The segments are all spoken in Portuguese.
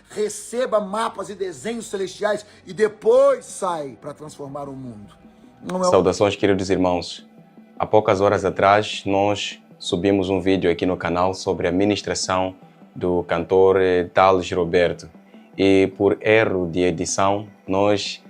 receba mapas e desenhos celestiais e depois sai para transformar o mundo. Não é Saudações, queridos irmãos. Há poucas horas atrás, nós subimos um vídeo aqui no canal sobre a ministração do cantor Thales Roberto. E por erro de edição, nós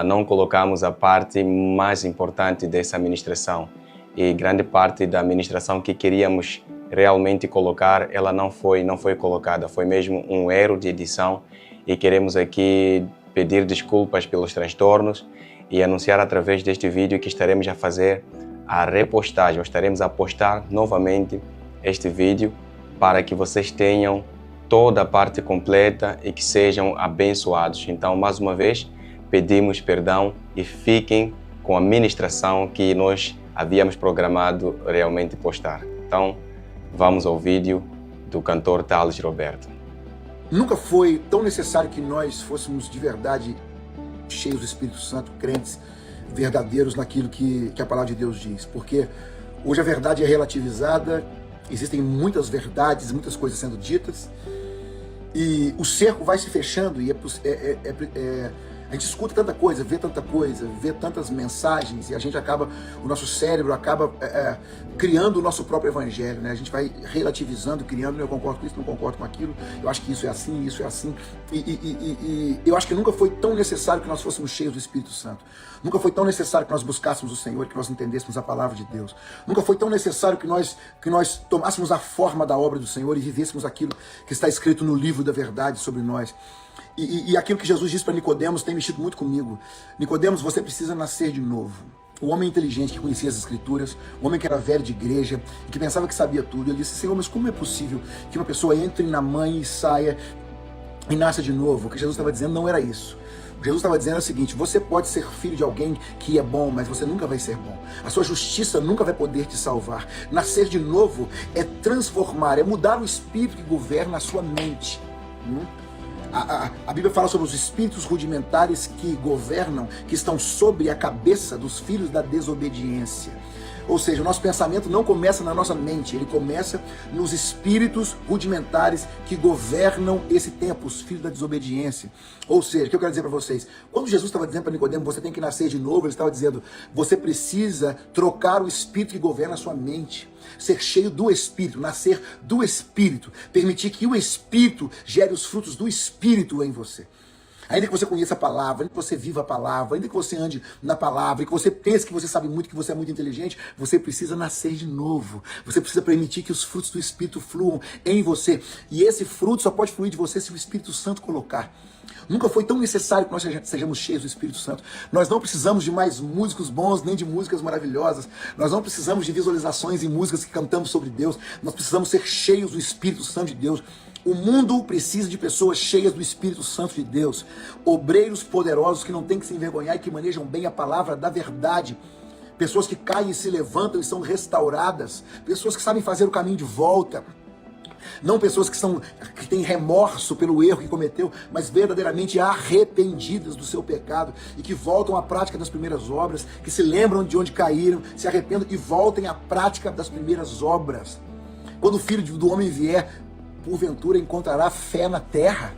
não colocamos a parte mais importante dessa ministração. E grande parte da ministração que queríamos realmente colocar, ela não foi colocada. Foi mesmo um erro de edição. E queremos aqui pedir desculpas pelos transtornos e anunciar através deste vídeo que estaremos a fazer a repostagem, ou estaremos a postar novamente este vídeo para que vocês tenham toda a parte completa e que sejam abençoados. Então, mais uma vez, pedimos perdão e fiquem com a ministração que nós havíamos programado realmente postar. Então, vamos ao vídeo do cantor Thales Roberto. Nunca foi tão necessário que nós fôssemos de verdade cheios do Espírito Santo, crentes verdadeiros naquilo que a palavra de Deus diz. Porque hoje a verdade é relativizada, existem muitas verdades, muitas coisas sendo ditas, e o cerco vai se fechando e a gente escuta tanta coisa, vê tantas mensagens e a gente acaba, o nosso cérebro acaba criando o nosso próprio evangelho, né? A gente vai relativizando, criando, eu concordo com isso, não concordo com aquilo, eu acho que isso é assim, e eu acho que nunca foi tão necessário que nós fôssemos cheios do Espírito Santo. Nunca foi tão necessário que nós buscássemos o Senhor, que nós entendêssemos a palavra de Deus. Nunca foi tão necessário que nós tomássemos a forma da obra do Senhor e vivêssemos aquilo que está escrito no livro da verdade sobre nós. E aquilo que Jesus disse para Nicodemos tem mexido muito comigo. Nicodemos, você precisa nascer de novo. O homem inteligente que conhecia as Escrituras, o homem que era velho de igreja, que pensava que sabia tudo, ele disse: Senhor, mas como é possível que uma pessoa entre na mãe e saia e nasça de novo? O que Jesus estava dizendo não era isso. Jesus estava dizendo o seguinte: você pode ser filho de alguém que é bom, mas você nunca vai ser bom. A sua justiça nunca vai poder te salvar. Nascer de novo é transformar, é mudar o espírito que governa a sua mente. A Bíblia fala sobre os espíritos rudimentares que governam, que estão sobre a cabeça dos filhos da desobediência. Ou seja, o nosso pensamento não começa na nossa mente, ele começa nos espíritos rudimentares que governam esse tempo, os filhos da desobediência. Ou seja, o que eu quero dizer para vocês? Quando Jesus estava dizendo para Nicodemo, você tem que nascer de novo, ele estava dizendo, você precisa trocar o espírito que governa a sua mente, ser cheio do Espírito, nascer do Espírito, permitir que o Espírito gere os frutos do Espírito em você. Ainda que você conheça a palavra, ainda que você viva a palavra, ainda que você ande na palavra, e que você pense que você sabe muito, que você é muito inteligente, você precisa nascer de novo. Você precisa permitir que os frutos do Espírito fluam em você. E esse fruto só pode fluir de você se o Espírito Santo colocar. Nunca foi tão necessário que nós sejamos cheios do Espírito Santo. Nós não precisamos de mais músicos bons, nem de músicas maravilhosas. Nós não precisamos de visualizações em músicas que cantamos sobre Deus. Nós precisamos ser cheios do Espírito Santo de Deus. O mundo precisa de pessoas cheias do Espírito Santo de Deus. Obreiros poderosos que não têm que se envergonhar e que manejam bem a palavra da verdade. Pessoas que caem e se levantam e são restauradas. Pessoas que sabem fazer o caminho de volta. Não pessoas que têm remorso pelo erro que cometeu, mas verdadeiramente arrependidas do seu pecado e que voltam à prática das primeiras obras, que se lembram de onde caíram, se arrependam e voltem à prática das primeiras obras. Quando o Filho do Homem vier, porventura encontrará fé na terra.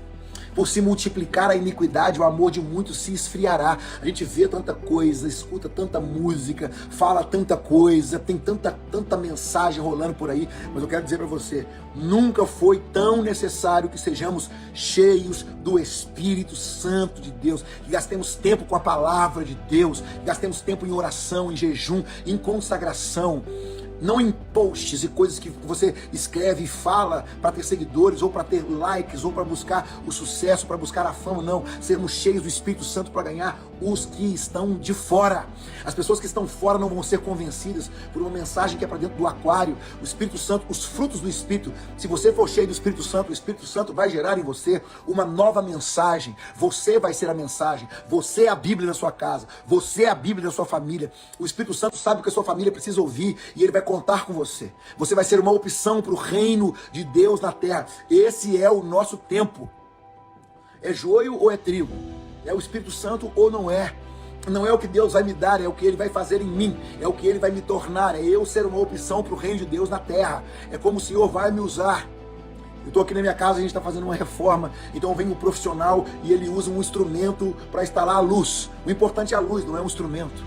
Por se multiplicar a iniquidade, o amor de muitos se esfriará. A gente vê tanta coisa, escuta tanta música, fala tanta coisa, tem tanta mensagem rolando por aí, mas eu quero dizer para você, nunca foi tão necessário que sejamos cheios do Espírito Santo de Deus, que gastemos tempo com a palavra de Deus, que gastemos tempo em oração, em jejum, em consagração. Não em posts e coisas que você escreve e fala para ter seguidores, ou para ter likes, ou para buscar o sucesso, para buscar a fama, não. Sermos cheios do Espírito Santo para ganhar os que estão de fora. As pessoas que estão fora não vão ser convencidas por uma mensagem que é para dentro do aquário. O Espírito Santo, os frutos do Espírito. Se você for cheio do Espírito Santo vai gerar em você uma nova mensagem. Você vai ser a mensagem. Você é a Bíblia da sua casa. Você é a Bíblia da sua família. O Espírito Santo sabe o que a sua família precisa ouvir e ele vai contar com você. Você vai ser uma opção para o reino de Deus na terra. Esse é o nosso tempo. É joio ou é trigo? É o Espírito Santo ou não é? Não é o que Deus vai me dar, é o que Ele vai fazer em mim. É o que Ele vai me tornar. É eu ser uma opção para o reino de Deus na terra. É como o Senhor vai me usar. Eu estou aqui na minha casa, a gente está fazendo uma reforma, então vem um profissional e ele usa um instrumento para instalar a luz. O importante é a luz, não é um instrumento.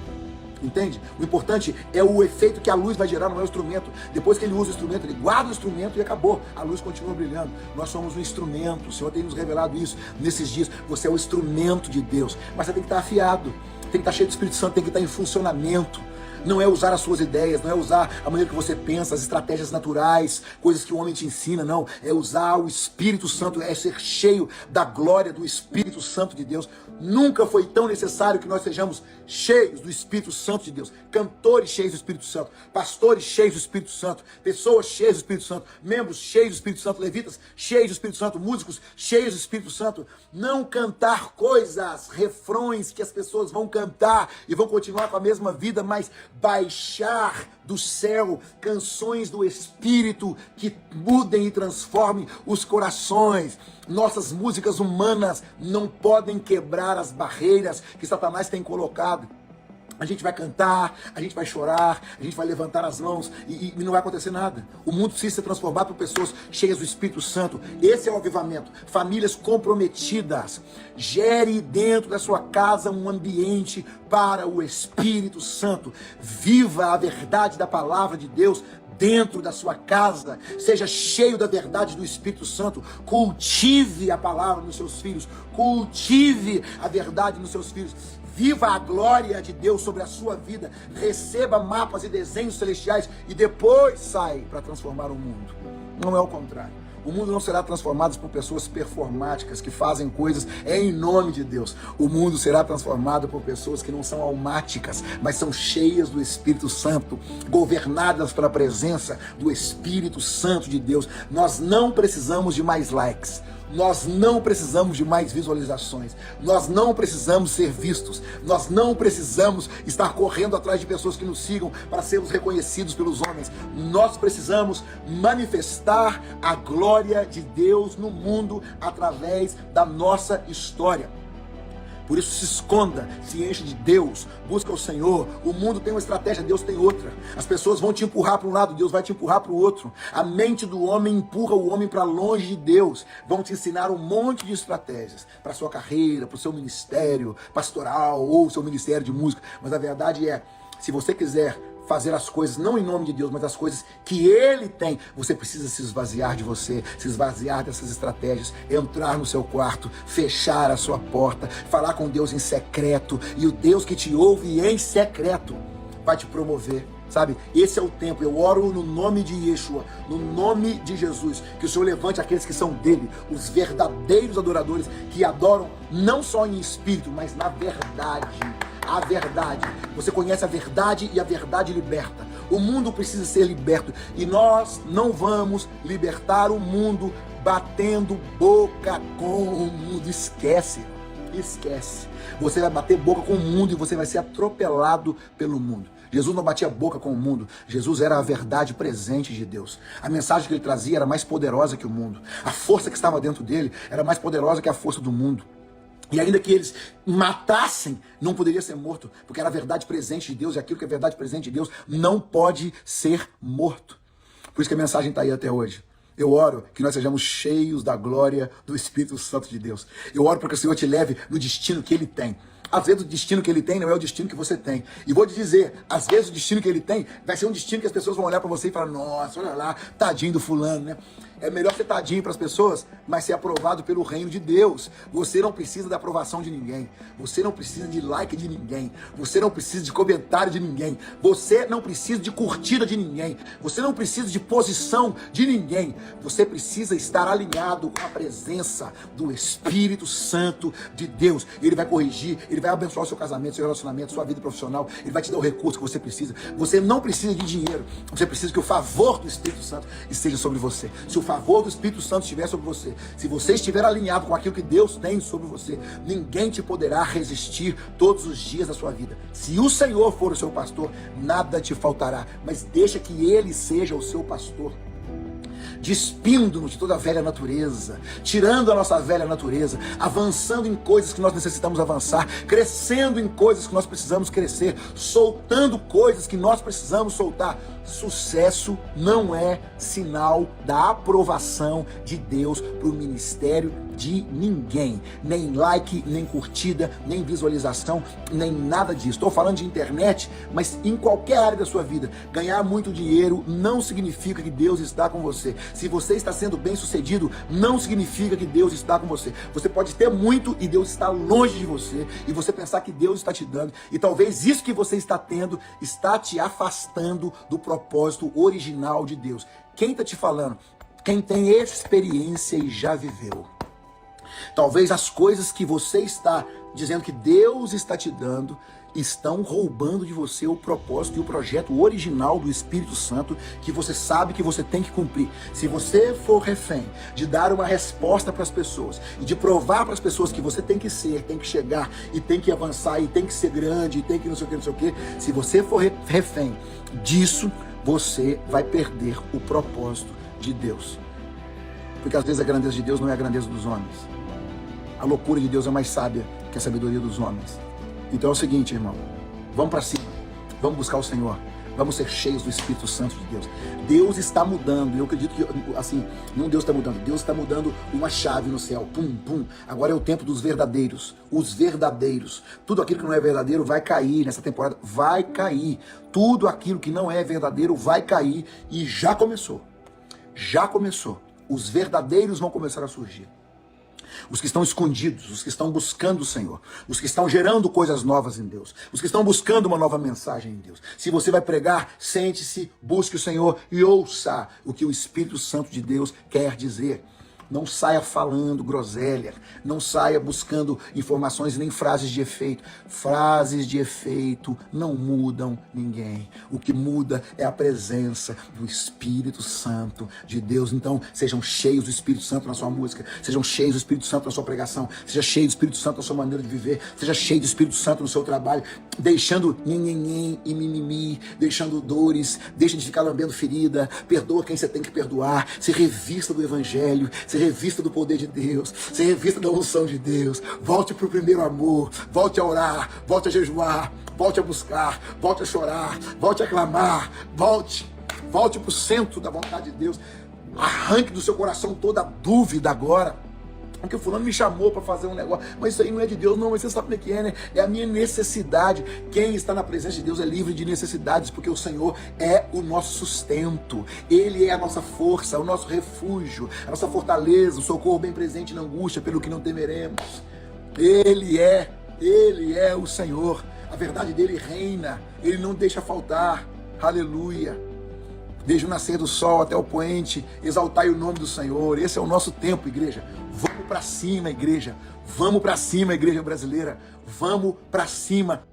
Entende? O importante é o efeito que a luz vai gerar, não é o instrumento. Depois que ele usa o instrumento, ele guarda o instrumento e acabou. A luz continua brilhando. Nós somos um instrumento. O Senhor tem nos revelado isso nesses dias. Você é o instrumento de Deus. Mas você tem que estar afiado, tem que estar cheio do Espírito Santo, tem que estar em funcionamento. Não é usar as suas ideias, não é usar a maneira que você pensa, as estratégias naturais, coisas que o homem te ensina, não. É usar o Espírito Santo, é ser cheio da glória do Espírito Santo de Deus. Nunca foi tão necessário que nós sejamos cheios do Espírito Santo de Deus. Cantores cheios do Espírito Santo, pastores cheios do Espírito Santo, pessoas cheias do Espírito Santo, membros cheios do Espírito Santo, levitas cheios do Espírito Santo, músicos cheios do Espírito Santo. Não cantar coisas, refrões que as pessoas vão cantar e vão continuar com a mesma vida, mas baixar do céu canções do Espírito que mudem e transformem os corações. Nossas músicas humanas não podem quebrar as barreiras que Satanás tem colocado. A gente vai cantar, a gente vai chorar, a gente vai levantar as mãos e não vai acontecer nada. O mundo precisa ser transformado por pessoas cheias do Espírito Santo. Esse é o avivamento. Famílias comprometidas. Gere dentro da sua casa um ambiente para o Espírito Santo. Viva a verdade da palavra de Deus dentro da sua casa. Seja cheio da verdade do Espírito Santo. Cultive a palavra nos seus filhos. Cultive a verdade nos seus filhos. Viva a glória de Deus sobre a sua vida. Receba mapas e desenhos celestiais e depois sai para transformar o mundo. Não é o contrário. O mundo não será transformado por pessoas performáticas que fazem coisas em nome de Deus. O mundo será transformado por pessoas que não são almáticas, mas são cheias do Espírito Santo, governadas pela presença do Espírito Santo de Deus. Nós não precisamos de mais likes. Nós não precisamos de mais visualizações. Nós não precisamos ser vistos. Nós não precisamos estar correndo atrás de pessoas que nos sigam para sermos reconhecidos pelos homens. Nós precisamos manifestar a glória de Deus no mundo através da nossa história. Por isso se esconda, se enche de Deus, busca o Senhor. O mundo tem uma estratégia, Deus tem outra. As pessoas vão te empurrar para um lado, Deus vai te empurrar para o outro. A mente do homem empurra o homem para longe de Deus. Vão te ensinar um monte de estratégias para a sua carreira, para o seu ministério pastoral ou seu ministério de música. Mas a verdade é, se você quiser fazer as coisas não em nome de Deus, mas as coisas que Ele tem, você precisa se esvaziar de você, se esvaziar dessas estratégias, entrar no seu quarto, fechar a sua porta, falar com Deus em secreto, e o Deus que te ouve em secreto vai te promover. Sabe, esse é o tempo. Eu oro no nome de Yeshua, no nome de Jesus, que o Senhor levante aqueles que são dele, os verdadeiros adoradores, que adoram não só em espírito, mas na verdade. A verdade. Você conhece a verdade e a verdade liberta. O mundo precisa ser liberto e nós não vamos libertar o mundo batendo boca com o mundo. Esquece. Você vai bater boca com o mundo e você vai ser atropelado pelo mundo. Jesus não batia boca com o mundo. Jesus era a verdade presente de Deus. A mensagem que ele trazia era mais poderosa que o mundo. A força que estava dentro dele era mais poderosa que a força do mundo. E ainda que eles matassem, não poderia ser morto, porque era a verdade presente de Deus, e aquilo que é verdade presente de Deus não pode ser morto. Por isso que a mensagem está aí até hoje. Eu oro que nós sejamos cheios da glória do Espírito Santo de Deus. Eu oro para que o Senhor te leve no destino que Ele tem. Às vezes o destino que Ele tem não é o destino que você tem. E vou te dizer, às vezes o destino que Ele tem vai ser um destino que as pessoas vão olhar para você e falar, nossa, olha lá, tadinho do fulano, né? É melhor ser tadinho para as pessoas, mas ser aprovado pelo reino de Deus. Você não precisa da aprovação de ninguém. Você não precisa de like de ninguém. Você não precisa de comentário de ninguém. Você não precisa de curtida de ninguém. Você não precisa de posição de ninguém. Você precisa estar alinhado com a presença do Espírito Santo de Deus. Ele vai corrigir, ele vai abençoar o seu casamento, seu relacionamento, sua vida profissional. Ele vai te dar o recurso que você precisa. Você não precisa de dinheiro. Você precisa que o favor do Espírito Santo esteja sobre você. Se o favor do Espírito Santo estiver sobre você, se você estiver alinhado com aquilo que Deus tem sobre você, ninguém te poderá resistir todos os dias da sua vida. Se o Senhor for o seu pastor, nada te faltará, mas deixa que Ele seja o seu pastor. Despindo-nos de toda a velha natureza, tirando a nossa velha natureza, avançando em coisas que nós necessitamos avançar, crescendo em coisas que nós precisamos crescer, soltando coisas que nós precisamos soltar. sucesso não é sinal da aprovação de Deus para o ministério de ninguém. Nem like, nem curtida, nem visualização, nem nada disso. Estou falando de internet, mas em qualquer área da sua vida. Ganhar muito dinheiro não significa que Deus está com você. Se você está sendo bem sucedido, não significa que Deus está com você. Você pode ter muito e Deus está longe de você. E você pensar que Deus está te dando. E talvez isso que você está tendo está te afastando do propósito original de Deus. Quem está te falando? Quem tem experiência e já viveu. Talvez as coisas que você está dizendo que Deus está te dando estão roubando de você o propósito e o projeto original do Espírito Santo que você sabe que você tem que cumprir. Se você for refém de dar uma resposta para as pessoas e de provar para as pessoas que você tem que ser, tem que chegar e tem que avançar e tem que ser grande e tem que não sei o que, não sei o que, se você for refém disso, você vai perder o propósito de Deus. Porque às vezes a grandeza de Deus não é a grandeza dos homens. A loucura de Deus é mais sábia que a sabedoria dos homens. Então é o seguinte, irmão. Vamos para cima. Vamos buscar o Senhor. Vamos ser cheios do Espírito Santo de Deus. Deus está mudando. E eu acredito que, assim, não Deus está mudando. Deus está mudando uma chave no céu. Pum, pum. Agora é o tempo dos verdadeiros. Os verdadeiros. Tudo aquilo que não é verdadeiro vai cair nessa temporada. Vai cair. Tudo aquilo que não é verdadeiro vai cair. E já começou. Já começou. Os verdadeiros vão começar a surgir. Os que estão escondidos, os que estão buscando o Senhor, os que estão gerando coisas novas em Deus, os que estão buscando uma nova mensagem em Deus. Se você vai pregar, sente-se, busque o Senhor e ouça o que o Espírito Santo de Deus quer dizer. Não saia falando groselha, não saia buscando informações nem frases de efeito. Frases de efeito não mudam ninguém. O que muda é a presença do Espírito Santo de Deus. Então, sejam cheios do Espírito Santo na sua música, sejam cheios do Espírito Santo na sua pregação, seja cheio do Espírito Santo na sua maneira de viver, seja cheio do Espírito Santo no seu trabalho, deixando nhenhenhen e mimimi, deixando dores, deixa de ficar lambendo ferida, perdoa quem você tem que perdoar, se revista do Evangelho, se revista do poder de Deus, se revista da unção de Deus, volte para o primeiro amor, volte a orar, volte a jejuar, volte a buscar, volte a chorar, volte a clamar, volte para o centro da vontade de Deus, arranque do seu coração toda a dúvida agora. Porque o fulano me chamou para fazer um negócio, mas isso aí não é de Deus, não, mas você sabe como é que é, né? É a minha necessidade. Quem está na presença de Deus é livre de necessidades, porque o Senhor é o nosso sustento, Ele é a nossa força, o nosso refúgio, a nossa fortaleza, o socorro bem presente na angústia, pelo que não temeremos. Ele é o Senhor, a verdade dele reina, Ele não deixa faltar, aleluia. Desde o nascer do sol até o poente, exaltai o nome do Senhor. Esse é o nosso tempo, igreja. Vamos para cima, igreja. Vamos para cima, igreja brasileira. Vamos para cima.